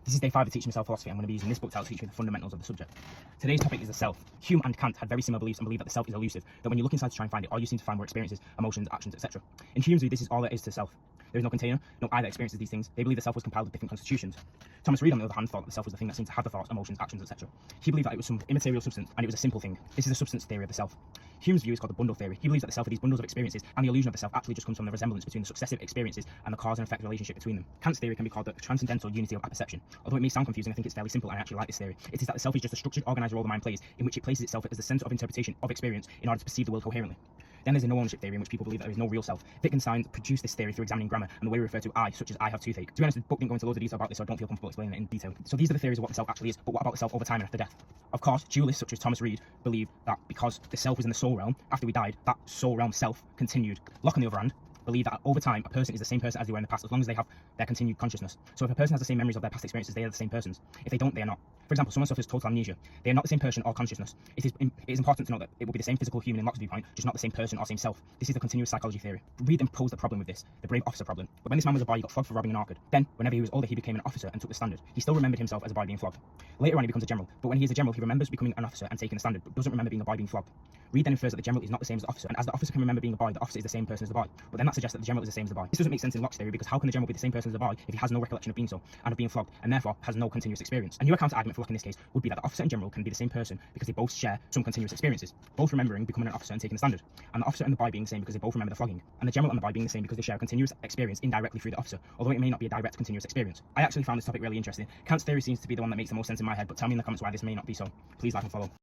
This is day 5 of Teaching Myself Philosophy. I'm going to be using this book to help teach you the fundamentals of the subject. Today's topic is the self. Hume and Kant had very similar beliefs and believe that the self is elusive, that when you look inside to try and find it, all you seem to find were experiences, emotions, actions, etc. In Hume's view, this is all there is to self. There is no container, no I that experiences these things. They believe the self was compiled with different constitutions. Thomas Reid, on the other hand, thought that the self was the thing that seemed to have the thoughts, emotions, actions, etc. He believed that it was some immaterial substance and it was a simple thing. This is the substance theory of the self. Hume's view is called the bundle theory. He believes that the self are these bundles of experiences, and the illusion of the self actually just comes from the resemblance between the successive experiences and the cause and effect relationship between them. Kant's theory can be called the transcendental unity of apperception. Although it may sound confusing, I think it's fairly simple, and I actually like this theory. It is that the self is just a structured, organised role the mind plays, in which it places itself as the centre of interpretation of experience in order to perceive the world coherently. Then there's a no-ownership theory, in which people believe that there is no real self. Wittgenstein produced this theory through examining grammar and the way we refer to I, such as I have toothache. To be honest, the book didn't go into loads of detail about this, so I don't feel comfortable explaining it in detail. So these are the theories of what the self actually is, but what about the self over time and after death? Of course, dualists such as Thomas Reid believe that because the self was in the soul realm, after we died, that soul realm self continued. Locke, on the other hand, believe that over time a person is the same person as they were in the past as long as they have their continued consciousness. So if a person has the same memories of their past experiences, they are the same persons. If they don't, they are not. For example, someone suffers total amnesia. They are not the same person or consciousness. It is important to note that it will be the same physical human in Locke's viewpoint, just not the same person or same self. This is the continuous psychology theory. Reid then posed the problem with this, the brave officer problem. But when this man was a boy, he got flogged for robbing an orchard. Then, whenever he was older, he became an officer and took the standard. He still remembered himself as a boy being flogged. Later on, he becomes a general. But when he is a general, he remembers becoming an officer and taking the standard, but doesn't remember being a boy being flogged. Reid then infers that the general is not the same as the officer, and as the officer can remember being a boy, the officer is the same person as the boy. But then that suggests that the general is the same as the boy. This doesn't make sense in Locke's theory, because how can the general be the same person as the boy if he has no recollection of being so and of being flogged, and therefore has no continuous experience? A newer counter argument for Locke in this case would be that the officer and general can be the same person because they both share some continuous experiences, both remembering becoming an officer and taking the standard, and the officer and the boy being the same because they both remember the flogging, and the general and the boy being the same because they share a continuous experience indirectly through the officer, although it may not be a direct continuous experience. I actually found this topic really interesting. Kant's theory seems to be the one that makes the most sense in my head, but tell me in the comments why this may not be so. Please like and follow.